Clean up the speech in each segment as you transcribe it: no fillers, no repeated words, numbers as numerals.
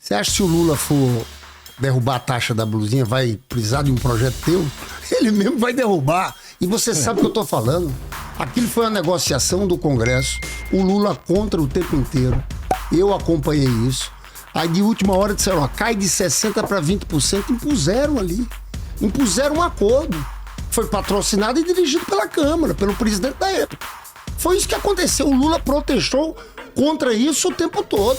Você acha que se o Lula for derrubar a taxa da blusinha, vai precisar de um projeto teu? Ele mesmo vai derrubar. E você sabe o que eu tô falando. Aquilo foi uma negociação do Congresso. O Lula contra o tempo inteiro. Eu acompanhei isso. Aí de última hora disseram, ó, cai de 60% para 20%. Impuseram ali. Impuseram um acordo. Foi patrocinado e dirigido pela Câmara, pelo presidente da época. Foi isso que aconteceu. O Lula protestou contra isso o tempo todo.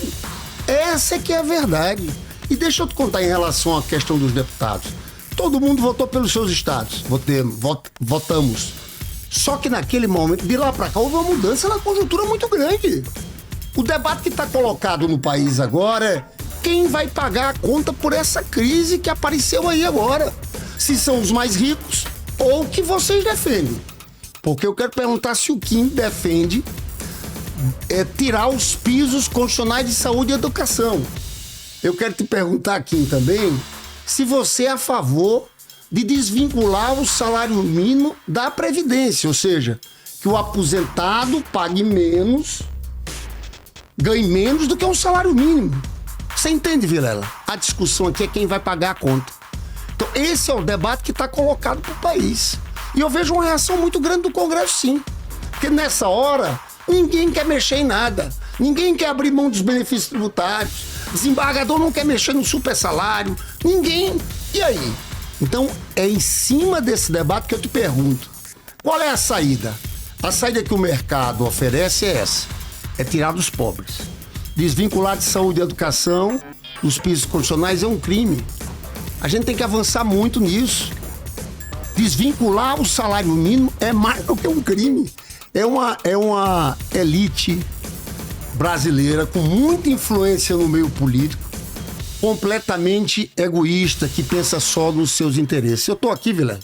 Essa é que é a verdade. E deixa eu te contar em relação à questão dos deputados. Todo mundo votou pelos seus estados. Votamos. Só que naquele momento, de lá pra cá, houve uma mudança na conjuntura muito grande. O debate que está colocado no país agora é quem vai pagar a conta por essa crise que apareceu aí agora. Se são os mais ricos ou o que vocês defendem. Porque eu quero perguntar se o Kim defende tirar os pisos constitucionais de saúde e educação. Eu quero te perguntar, Kim, também, se você é a favor de desvincular o salário mínimo da Previdência, ou seja, que o aposentado pague menos, ganhe menos do que um salário mínimo. Você entende, Vilela? A discussão aqui é quem vai pagar a conta. Então, esse é o debate que está colocado para o país. E eu vejo uma reação muito grande do Congresso, sim. Porque nessa hora, ninguém quer mexer em nada. Ninguém quer abrir mão dos benefícios tributários. Desembargador não quer mexer no super salário. Ninguém. E aí? Então, é em cima desse debate que eu te pergunto. Qual é a saída? A saída que o mercado oferece é essa. É tirar dos pobres. Desvincular de saúde e educação dos pisos constitucionais é um crime. A gente tem que avançar muito nisso. Desvincular o salário mínimo é mais do que um crime. É uma elite brasileira com muita influência no meio político, completamente egoísta, que pensa só nos seus interesses. Eu tô aqui, Vilela.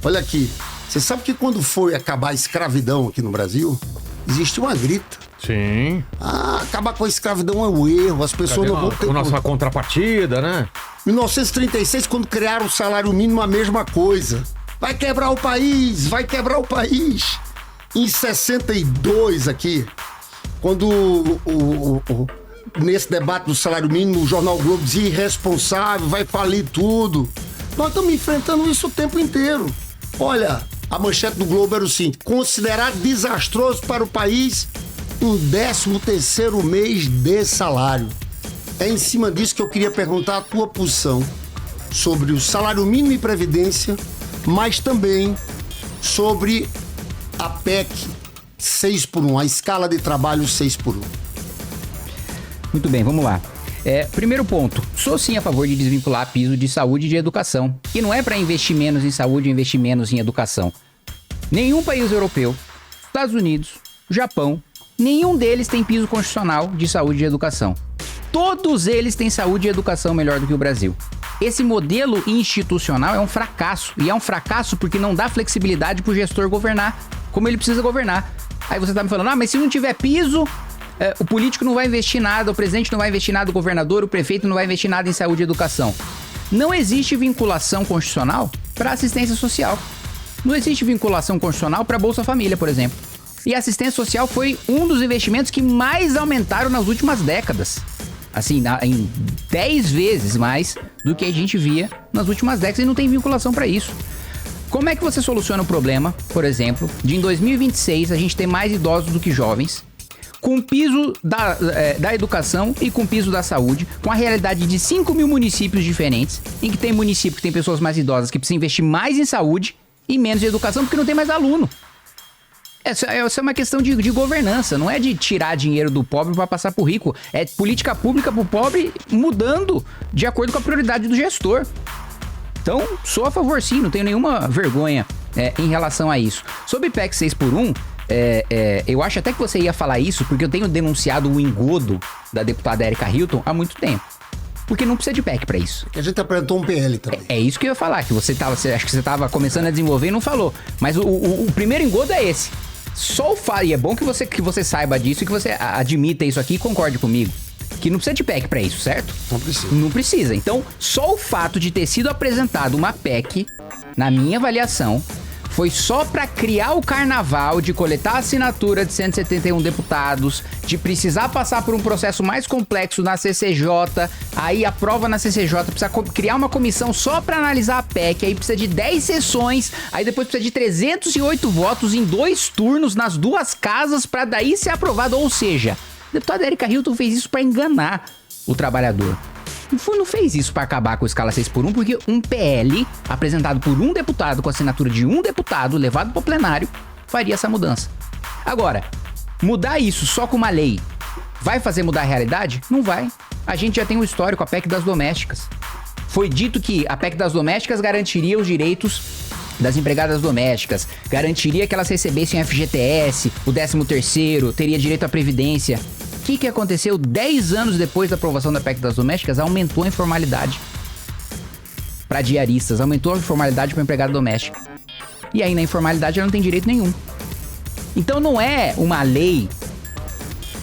Olha aqui. Você sabe que quando foi acabar a escravidão aqui no Brasil, existe uma grita. Sim. Acabar com a escravidão é um erro, as pessoas não vão ter... A nossa contrapartida, né? 1936, quando criaram o salário mínimo, a mesma coisa. Vai quebrar o país, vai quebrar o país. Em 62 aqui, quando nesse debate do salário mínimo, o Jornal Globo dizia irresponsável, vai falir tudo. Nós estamos enfrentando isso o tempo inteiro. Olha, a manchete do Globo era o seguinte: considerado desastroso para o país um 13º mês de salário. É em cima disso que eu queria perguntar a tua posição sobre o salário mínimo e previdência, mas também sobre a PEC 6x1, a escala de trabalho 6x1. Muito bem, vamos lá. Primeiro ponto, sou sim a favor de desvincular piso de saúde e de educação. E não é para investir menos em saúde e investir menos em educação. Nenhum país europeu, Estados Unidos, Japão, nenhum deles tem piso constitucional de saúde e educação. Todos eles têm saúde e educação melhor do que o Brasil. Esse modelo institucional é um fracasso. E é um fracasso porque não dá flexibilidade pro gestor governar como ele precisa governar. Aí você tá me falando, mas se não tiver piso, o político não vai investir nada, o presidente não vai investir nada, o governador, o prefeito não vai investir nada em saúde e educação. Não existe vinculação constitucional para assistência social. Não existe vinculação constitucional para Bolsa Família, por exemplo. E a assistência social foi um dos investimentos que mais aumentaram nas últimas décadas. Assim, em 10 vezes mais do que a gente via nas últimas décadas, e não tem vinculação para isso. Como é que você soluciona o problema, por exemplo, de em 2026 a gente ter mais idosos do que jovens, com piso da educação e com piso da saúde, com a realidade de 5 mil municípios diferentes, em que tem município que tem pessoas mais idosas que precisam investir mais em saúde e menos em educação porque não tem mais aluno. Essa é uma questão de governança, não é de tirar dinheiro do pobre para passar pro rico. É política pública pro pobre mudando de acordo com a prioridade do gestor. Então, sou a favor sim, não tenho nenhuma vergonha em relação a isso. Sobre PEC 6x1, eu acho até que você ia falar isso, porque eu tenho denunciado o engodo da deputada Erika Hilton há muito tempo. Porque não precisa de PEC pra isso. A gente apresentou um PL também. É isso que eu ia falar, que acho que você tava começando a desenvolver e não falou. Mas o primeiro engodo é esse. Só o fato, e é bom que você saiba disso e que você admita isso aqui e concorde comigo, que não precisa de PEC pra isso, certo? Não precisa. Não precisa. Então, só o fato de ter sido apresentado uma PEC, na minha avaliação, foi só pra criar o carnaval de coletar a assinatura de 171 deputados, de precisar passar por um processo mais complexo na CCJ, aí aprova na CCJ, precisa criar uma comissão só pra analisar a PEC, aí precisa de 10 sessões, aí depois precisa de 308 votos em 2 turnos nas 2 casas pra daí ser aprovado, ou seja, a deputada Erika Hilton fez isso pra enganar o trabalhador. Não fez isso para acabar com a escala 6x1, porque um PL apresentado por um deputado, com a assinatura de um deputado, levado para o plenário, faria essa mudança. Agora, mudar isso só com uma lei vai fazer mudar a realidade? Não vai. A gente já tem um histórico, a PEC das domésticas. Foi dito que a PEC das domésticas garantiria os direitos das empregadas domésticas, garantiria que elas recebessem o FGTS, o 13º, teria direito à previdência. O que aconteceu 10 anos depois da aprovação da PEC das domésticas? Aumentou a informalidade para diaristas, aumentou a informalidade para empregada doméstica. E aí na informalidade ela não tem direito nenhum. Então não é uma lei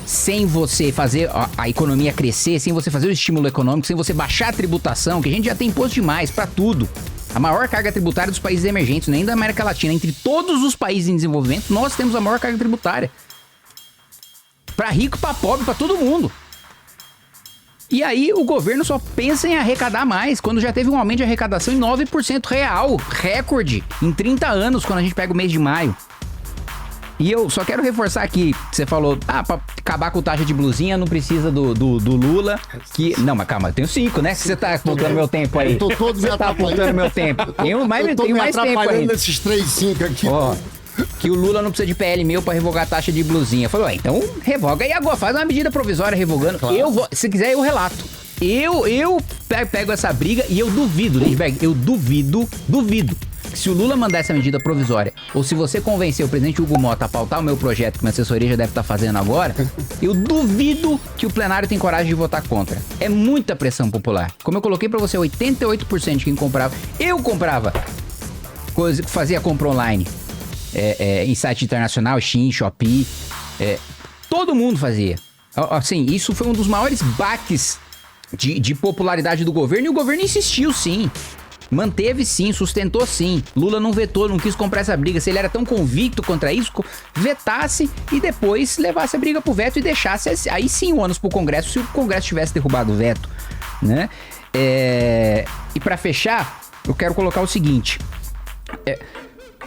sem você fazer a economia crescer, sem você fazer o estímulo econômico, sem você baixar a tributação, que a gente já tem imposto demais para tudo. A maior carga tributária dos países emergentes, nem da América Latina. Entre todos os países em desenvolvimento, nós temos a maior carga tributária. Pra rico, pra pobre, pra todo mundo. E aí o governo só pensa em arrecadar mais, quando já teve um aumento de arrecadação em 9% real, recorde, em 30 anos, quando a gente pega o mês de maio. E eu só quero reforçar aqui, você falou, pra acabar com taxa de blusinha não precisa do Lula, que... Não, mas calma, eu tenho 5, né? Você tá apontando meu tempo aí. Eu tô todo me apontando meu tempo. Tenho mais tempo aí. Nesses 3, 5 aqui. Ó, que o Lula não precisa de PL meu pra revogar a taxa de blusinha. Falou, então revoga aí agora, faz uma medida provisória revogando. Claro. Se quiser eu relato. Eu pego essa briga e eu duvido, Lindbergh, eu duvido que se o Lula mandar essa medida provisória, ou se você convencer o presidente Hugo Mota a pautar o meu projeto, que minha assessoria já deve estar fazendo agora, eu duvido que o plenário tem coragem de votar contra. É muita pressão popular. Como eu coloquei pra você, 88% de quem comprava. Eu comprava. Fazia compra online. Em site internacional, Shein, Shopee. Todo mundo fazia. Assim, isso foi um dos maiores baques de popularidade do governo, e o governo insistiu sim. Manteve sim, sustentou sim. Lula não vetou, não quis comprar essa briga. Se ele era tão convicto contra isso, vetasse e depois levasse a briga pro veto e deixasse aí sim o ônus pro Congresso, se o Congresso tivesse derrubado o veto, né? E pra fechar, eu quero colocar o seguinte.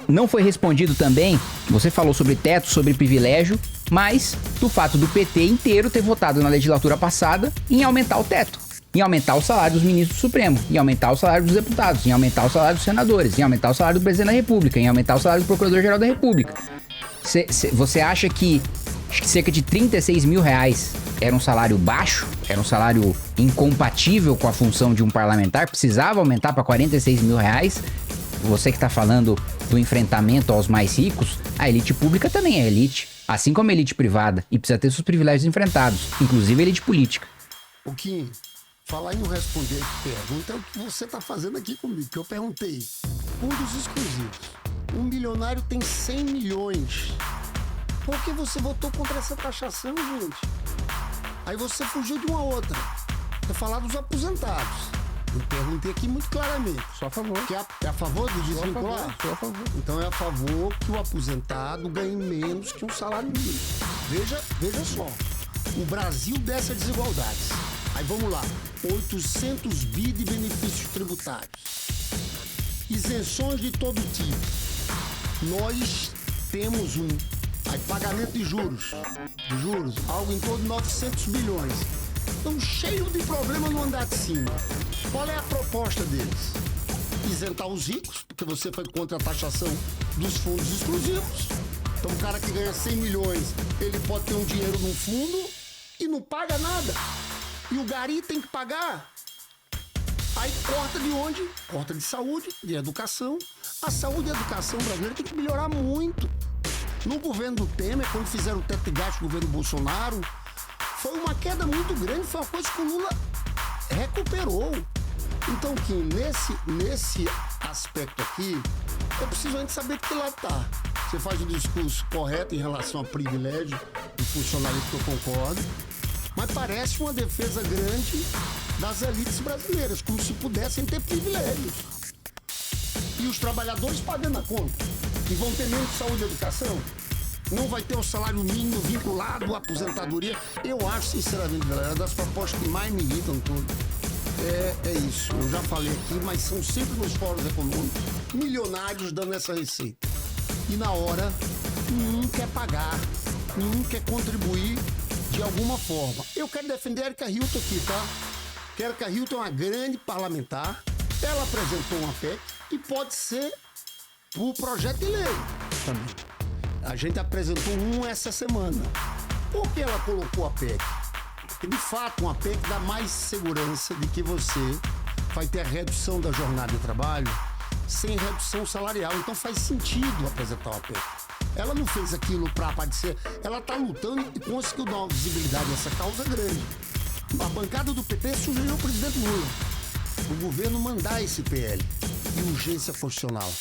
Não foi respondido também, você falou sobre teto, sobre privilégio, mas do fato do PT inteiro ter votado na legislatura passada em aumentar o teto, em aumentar o salário dos ministros do Supremo, em aumentar o salário dos deputados, em aumentar o salário dos senadores, em aumentar o salário do presidente da República, em aumentar o salário do procurador-geral da República. Você acha que cerca de 36 mil reais era um salário baixo, era um salário incompatível com a função de um parlamentar, precisava aumentar para 46 mil reais? Você que está falando do enfrentamento aos mais ricos, a elite pública também é elite, assim como a elite privada, e precisa ter seus privilégios enfrentados, inclusive a elite política. O Kim, falar em não responder a pergunta é o que você está fazendo aqui comigo, que eu perguntei. Fundos exclusivos. Um milionário tem 100 milhões. Por que você votou contra essa taxação, gente? Aí você fugiu de uma outra. É falar dos aposentados. Eu perguntei aqui muito claramente. Só a favor. Que é a favor do desvincular? Só a favor. Então é a favor que o aposentado ganhe menos que um salário mínimo. Veja só. O Brasil desce a desigualdades. Aí vamos lá. 800 bi de benefícios tributários. Isenções de todo tipo. Nós temos aí, pagamento de juros, algo em torno de 900 bilhões. Estão cheios de problema no andar de cima. Qual é a proposta deles? Isentar os ricos, porque você foi contra a taxação dos fundos exclusivos. Então o cara que ganha 100 milhões, ele pode ter um dinheiro no fundo e não paga nada. E o gari tem que pagar. Aí corta de onde? Corta de saúde, de educação. A saúde e a educação brasileira tem que melhorar muito. No governo do Temer, quando fizeram o teto de gasto no governo Bolsonaro, foi uma queda muito grande, foi uma coisa que o Lula recuperou. Então, Kim, nesse aspecto aqui, é preciso a gente saber de que lado tá. Você faz o discurso correto em relação a privilégio e funcionalismo, que eu concordo, mas parece uma defesa grande das elites brasileiras, como se pudessem ter privilégios. E os trabalhadores pagando a conta. E vão ter menos saúde e educação? Não vai ter o salário mínimo vinculado à aposentadoria? Eu acho, sinceramente, galera, das propostas que mais me irritam tudo. É isso. Eu já falei aqui, mas são sempre nos fóruns econômicos milionários dando essa receita. E na hora, nenhum quer pagar, nenhum quer contribuir de alguma forma. Eu quero defender a Erika Hilton aqui, tá? Que a Erika Hilton é uma grande parlamentar. Ela apresentou uma PEC e pode ser o projeto de lei também. A gente apresentou essa semana. Por que ela colocou a PEC? Porque, de fato, uma PEC dá mais segurança de que você vai ter a redução da jornada de trabalho sem redução salarial. Então faz sentido apresentar uma PEC. Ela não fez aquilo para aparecer. Ela está lutando e conseguiu dar uma visibilidade a essa causa grande. A bancada do PT sugeriu ao presidente Lula o governo mandar esse PL de urgência constitucional,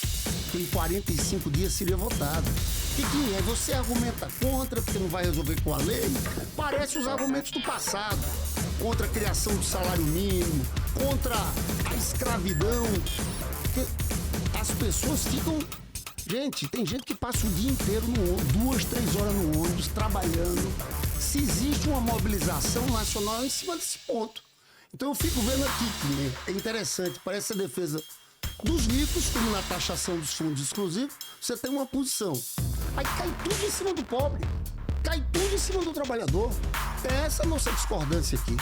que em 45 dias seria votado. Que é? Você argumenta contra, porque não vai resolver com a lei. Parece os argumentos do passado. Contra a criação do salário mínimo, contra a escravidão. Porque as pessoas ficam... Gente, tem gente que passa o dia inteiro no ônibus, 2, 3 horas no ônibus, trabalhando. Se existe uma mobilização nacional em cima desse ponto. Então eu fico vendo aqui que é interessante, parece a defesa dos ricos, como na taxação dos fundos exclusivos, você tem uma posição. Aí cai tudo em cima do pobre, cai tudo em cima do trabalhador. É essa a nossa discordância aqui.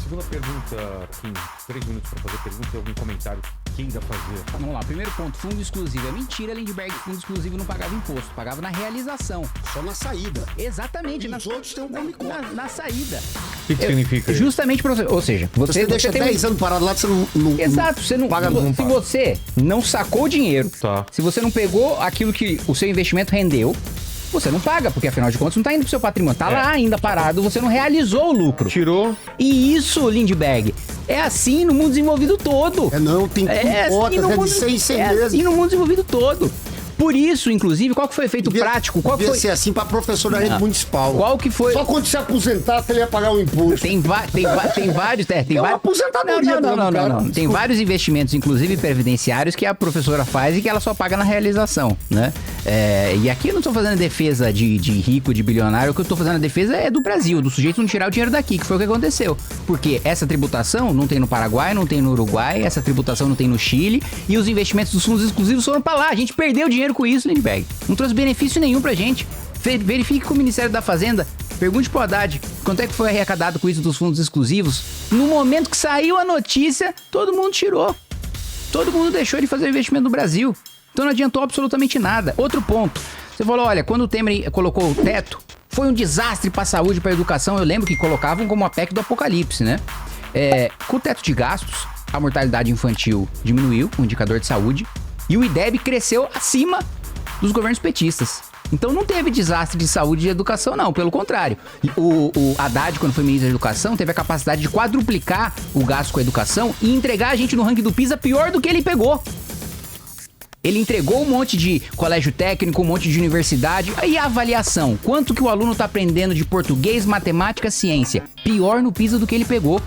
Segunda pergunta, Kim, 3 minutos para fazer pergunta e algum comentário queira fazer. Vamos lá, primeiro ponto, fundo exclusivo. É mentira, Lindbergh, fundo exclusivo não pagava imposto, pagava na realização. Só na saída. Exatamente. E os outros têm um come-come. Na saída. O que significa isso? Justamente para você, ou seja, você deixa tem 10 anos parado lá, você não Exato, você não paga. Se você não sacou o dinheiro, Tá. se você não pegou aquilo que o seu investimento rendeu, você não paga, porque afinal de contas não tá indo pro seu patrimônio, tá lá ainda parado, você não realizou o lucro. Tirou. E isso, Lindbergh, é assim no mundo desenvolvido todo. Tem cotas, de 6 em 6 é meses. assim no mundo desenvolvido todo. Por isso, inclusive, qual que foi o efeito prático? Qual que devia foi? ser assim pra professor da rede municipal. Qual que foi? Só quando se aposentasse ele ia pagar o imposto. Tem vários... uma aposentadoria. Não. Tem vários investimentos, inclusive previdenciários, que a professora faz e que ela só paga na realização, né? E aqui eu não tô fazendo defesa de rico, de bilionário. O que eu tô fazendo a defesa é do Brasil, do sujeito não tirar o dinheiro daqui, que foi o que aconteceu. Porque essa tributação não tem no Paraguai, não tem no Uruguai, essa tributação não tem no Chile, e os investimentos dos fundos exclusivos foram pra lá. A gente perdeu dinheiro com isso, Lindbergh. Não trouxe benefício nenhum pra gente. Verifique com o Ministério da Fazenda, pergunte pro Haddad quanto é que foi arrecadado com isso dos fundos exclusivos. No momento que saiu a notícia, todo mundo tirou. Todo mundo deixou de fazer investimento no Brasil. Então não adiantou absolutamente nada. Outro ponto, você falou, olha, quando o Temer colocou o teto, foi um desastre pra saúde, pra educação. Eu lembro que colocavam como a PEC do apocalipse, né? Com o teto de gastos, a mortalidade infantil diminuiu, o indicador de saúde, e o IDEB cresceu acima dos governos petistas. Então não teve desastre de saúde e de educação, não. Pelo contrário. O Haddad, quando foi ministro da Educação, teve a capacidade de quadruplicar o gasto com a educação e entregar a gente no ranking do PISA pior do que ele pegou. Ele entregou um monte de colégio técnico, um monte de universidade. E a avaliação? Quanto que o aluno está aprendendo de português, matemática, ciência? Pior no PISA do que ele pegou.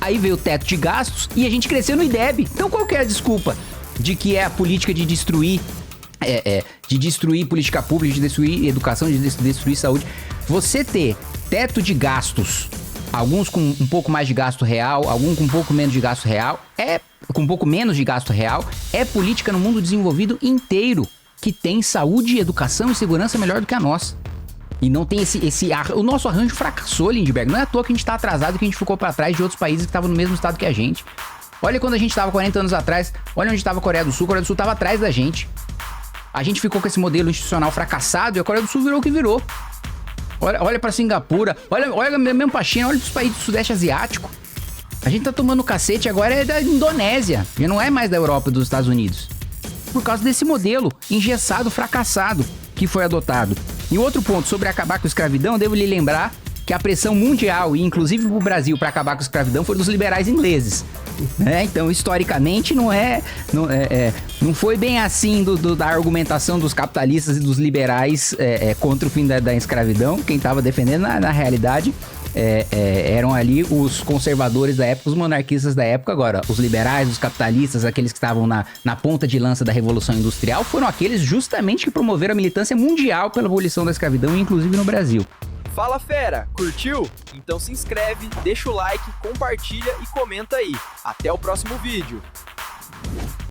Aí veio o teto de gastos e a gente cresceu no IDEB. Então qual que é a desculpa de que é a política de destruir de destruir política pública, de destruir educação, de destruir saúde? Você ter teto de gastos, alguns com um pouco mais de gasto real, alguns com um pouco menos de gasto real, com um pouco menos de gasto real, é política no mundo desenvolvido inteiro, que tem saúde, educação e segurança melhor do que a nossa. E não tem o nosso arranjo fracassou, Lindbergh. Não é à toa que a gente tá atrasado, que a gente ficou pra trás de outros países que estavam no mesmo estado que a gente. Olha quando a gente tava 40 anos atrás, olha onde estava a Coreia do Sul tava atrás da gente. A gente ficou com esse modelo institucional fracassado e a Coreia do Sul virou o que virou. Olha pra Singapura, olha mesmo pra China, olha pros países do Sudeste Asiático. A gente tá tomando cacete agora é da Indonésia, já não é mais da Europa e dos Estados Unidos. Por causa desse modelo engessado, fracassado que foi adotado. E outro ponto, sobre acabar com a escravidão, eu devo lhe lembrar que a pressão mundial, e inclusive pro Brasil, para acabar com a escravidão, foi dos liberais ingleses. Então, historicamente, não foi bem assim da argumentação dos capitalistas e dos liberais contra o fim da escravidão. Quem estava defendendo, na realidade, eram ali os conservadores da época, os monarquistas da época. Agora, os liberais, os capitalistas, aqueles que estavam na ponta de lança da Revolução Industrial, foram aqueles justamente que promoveram a militância mundial pela abolição da escravidão, inclusive no Brasil. Fala fera, curtiu? Então se inscreve, deixa o like, compartilha e comenta aí. Até o próximo vídeo.